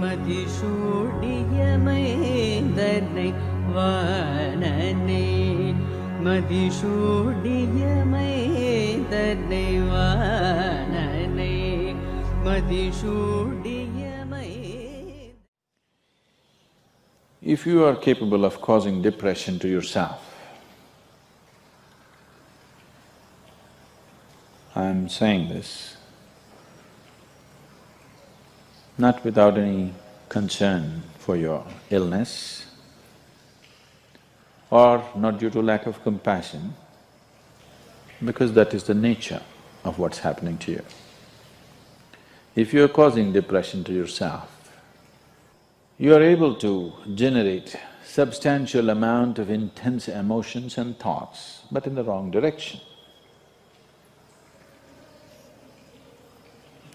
மதிசூடியமைந்தனை வானனே மதிசூடியமைந்தனை வானனே மதிசூடியமை. If you are capable of causing depression to yourself, I am saying this not without any concern for your illness or not due to lack of compassion, because that is the nature of what's happening to you. If you are causing depression to yourself, you are able to generate substantial amount of intense emotions and thoughts, but in the wrong direction.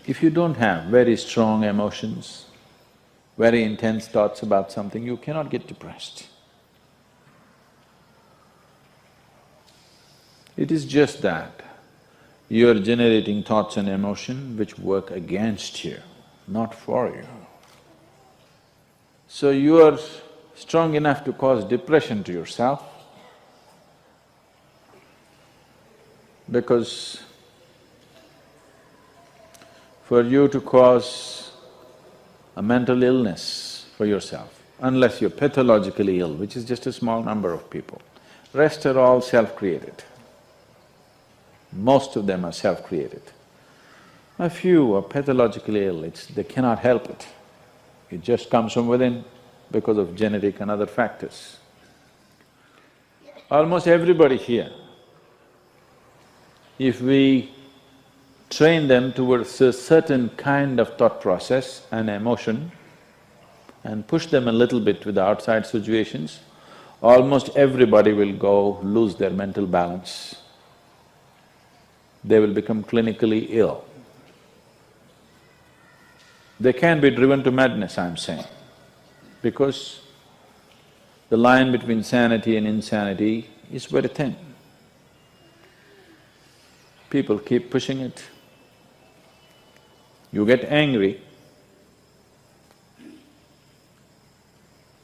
If you don't have very strong emotions, very intense thoughts about something, you cannot get depressed. It is just that you are generating thoughts and emotion which work against you, not for you. So you are strong enough to cause depression to yourself because for you to cause a mental illness for yourself, unless you're pathologically ill, which is just a small number of people, rest are all self-created. Most of them are self-created. A few are pathologically ill, they cannot help it. It just comes from within because of genetic and other factors. Almost everybody here, if we train them towards a certain kind of thought process and emotion and push them a little bit with the outside situations, almost everybody will go lose their mental balance. They will become clinically ill. They can be driven to madness, I'm saying, because the line between sanity and insanity is very thin. People keep pushing it. You get angry,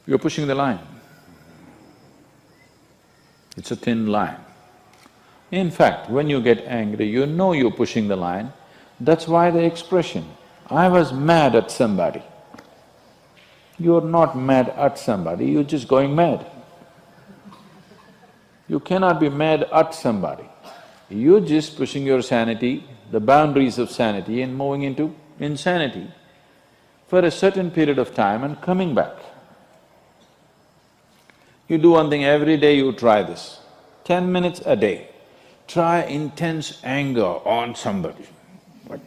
you're pushing the line. It's a thin line. In fact, when you get angry, you know you're pushing the line. That's why the expression, I was mad at somebody. You're not mad at somebody, you're just going mad. You cannot be mad at somebody. You're just pushing your sanity, the boundaries of sanity, and moving into insanity for a certain period of time and coming back. You do one thing, every day you try this, 10 minutes a day, try intense anger on somebody. What?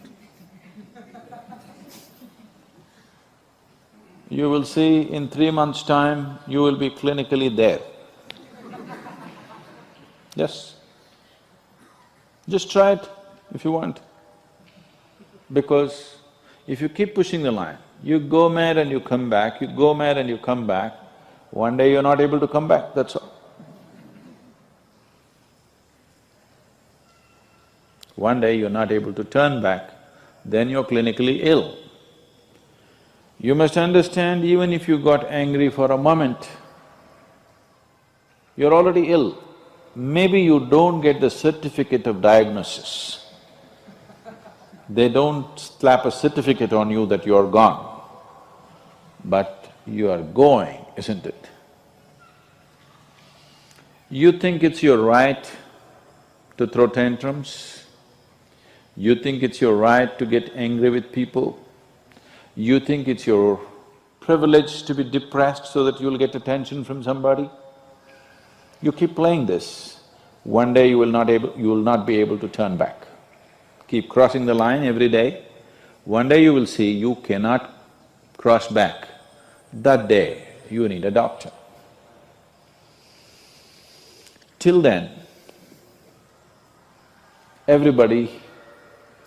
You will see in 3 months' time, you will be clinically there. Yes. Just try it if you want. Because if you keep pushing the line, you go mad and you come back, you go mad and you come back, one day you're not able to come back, that's all. One day you're not able to turn back, then you're clinically ill. You must understand, even if you got angry for a moment, you're already ill. Maybe you don't get the certificate of diagnosis. They don't slap a certificate on you that you're gone, but you are going, isn't it? You think it's your right to throw tantrums, you think it's your right to get angry with people, you think it's your privilege to be depressed so that you'll get attention from somebody. You keep playing this, one day you will not be able to turn back. Keep crossing the line every day, one day you will see you cannot cross back. That day, you need a doctor. Till then, everybody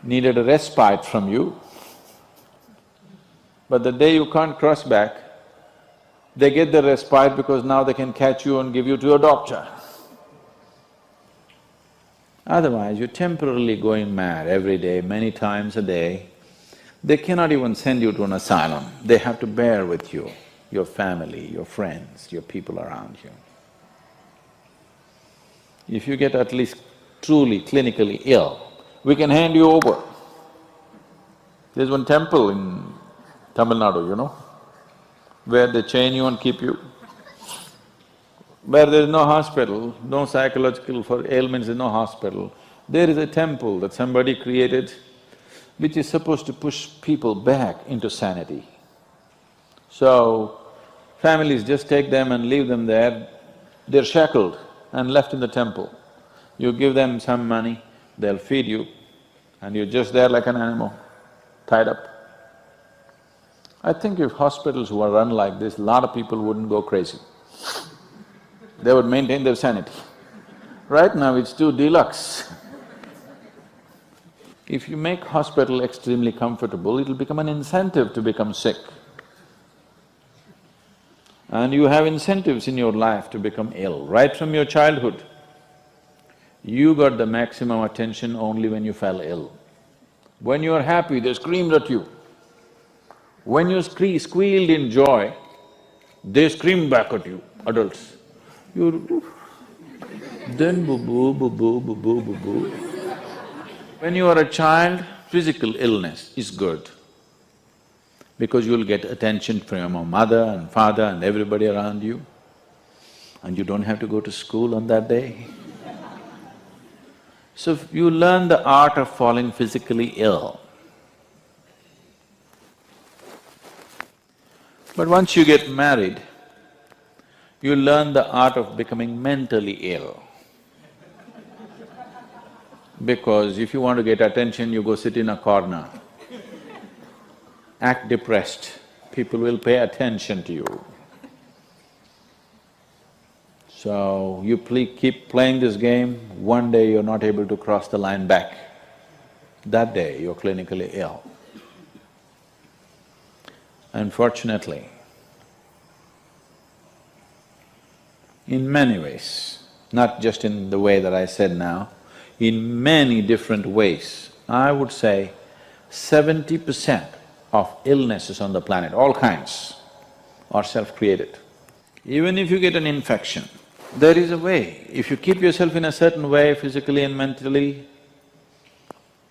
needed a respite from you, but the day you can't cross back, they get the respite because now they can catch you and give you to a doctor. Otherwise, you're temporarily going mad every day, many times a day, They cannot even send you to an asylum, they have to bear with you, your family, your friends, your people around you. If you get at least truly clinically ill, we can hand you over. There's one temple in Tamil Nadu, where they chain you and keep you. Where there is no hospital, no psychological for ailments, there's no hospital, there is a temple that somebody created which is supposed to push people back into sanity. So, families just take them and leave them there, they're shackled and left in the temple. You give them some money, they'll feed you, and you're just there like an animal, tied up. I think if hospitals were run like this, a lot of people wouldn't go crazy. They would maintain their sanity. Right now it's too deluxe. If you make hospital extremely comfortable, it'll become an incentive to become sick. And you have incentives in your life to become ill, right from your childhood. You got the maximum attention only when you fell ill. When you are happy, they screamed at you. When you squealed in joy, they screamed back at you, adults. You… then boo-boo, boo-boo, boo-boo, boo-boo. When you are a child, physical illness is good because you'll get attention from your mother and father and everybody around you, and you don't have to go to school on that day. So you learn the art of falling physically ill. But once you get married, you learn the art of becoming mentally ill. Because if you want to get attention, you go sit in a corner, act depressed, people will pay attention to you. So, you keep playing this game, one day you're not able to cross the line back. That day, you're clinically ill. Unfortunately, in many ways, not just in the way that I said now, in many different ways, I would say 70% of illnesses on the planet, all kinds, are self-created. Even if you get an infection, there is a way. If you keep yourself in a certain way, physically and mentally,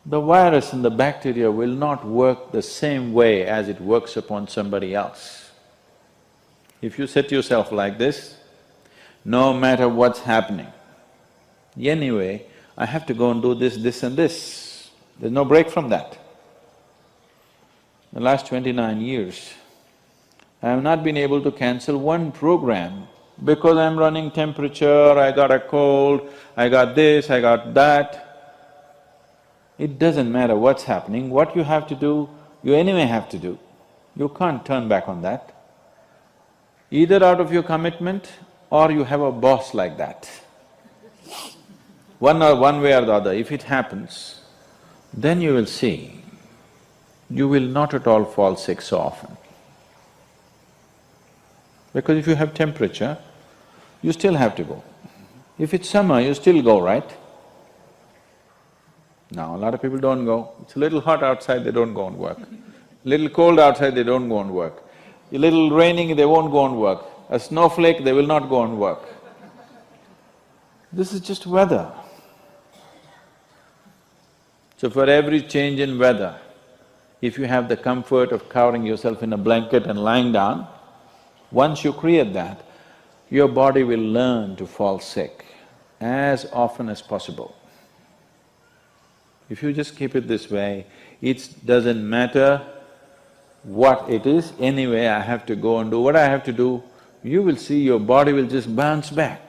the virus and the bacteria will not work the same way as it works upon somebody else. If you set yourself like this, no matter what's happening, anyway, I have to go and do this, this and this. There's no break from that. The last 29 years, I have not been able to cancel one program because I'm running temperature, I got a cold, I got this, I got that. It doesn't matter what's happening, what you have to do, you anyway have to do. You can't turn back on that. Either out of your commitment or you have a boss like that. One way or the other, if it happens, then you will see, you will not at all fall sick so often. Because if you have temperature, you still have to go. If it's summer, you still go, right? Now, a lot of people don't go. It's a little hot outside, they don't go and work. Little cold outside, they don't go and work. A little raining, they won't go and work. A snowflake, they will not go and work. This is just weather. So for every change in weather, if you have the comfort of covering yourself in a blanket and lying down, once you create that, your body will learn to fall sick as often as possible. If you just keep it this way, it doesn't matter what it is, anyway I have to go and do what I have to do, you will see your body will just bounce back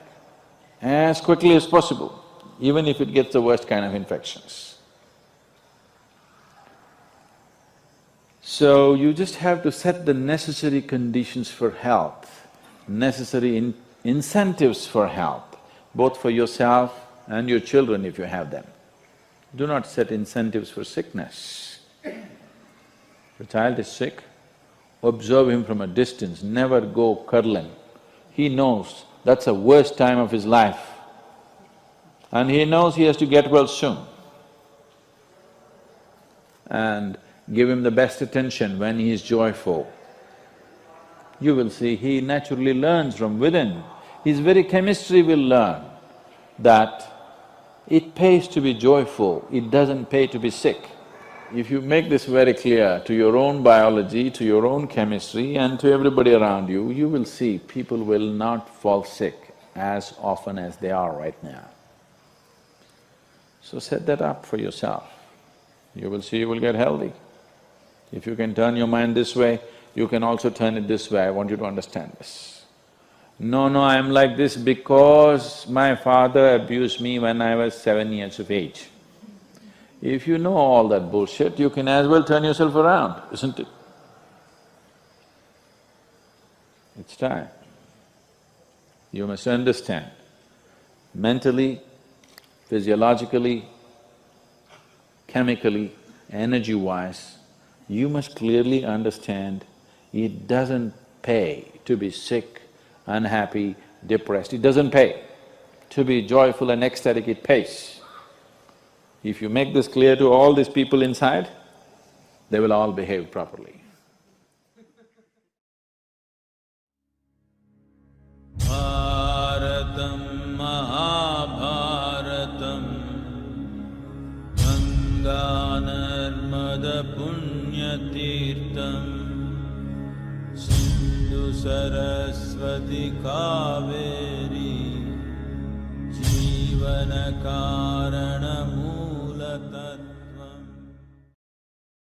as quickly as possible, even if it gets the worst kind of infections. So, you just have to set the necessary conditions for health, necessary incentives for health, both for yourself and your children if you have them. Do not set incentives for sickness. If a child is sick, observe him from a distance, never go cuddling. He knows that's the worst time of his life, and he knows he has to get well soon. And give him the best attention when he is joyful, you will see he naturally learns from within. His very chemistry will learn that it pays to be joyful, it doesn't pay to be sick. If you make this very clear to your own biology, to your own chemistry and to everybody around you, you will see people will not fall sick as often as they are right now. So set that up for yourself. You will see you will get healthy. If you can turn your mind this way, you can also turn it this way. I want you to understand this. No, I'm like this because my father abused me when I was 7 years of age. If you know all that bullshit, you can as well turn yourself around, isn't it? It's time. You must understand, mentally, physiologically, chemically, energy-wise, you must clearly understand it doesn't pay to be sick, unhappy, depressed. It doesn't pay. To be joyful and ecstatic, it pays. If you make this clear to all these people inside, they will all behave properly. Bharatam Mahabharatam Ganga Narmada Punyatirtam Sindhu Saraswati Kaveri Jivana Karanam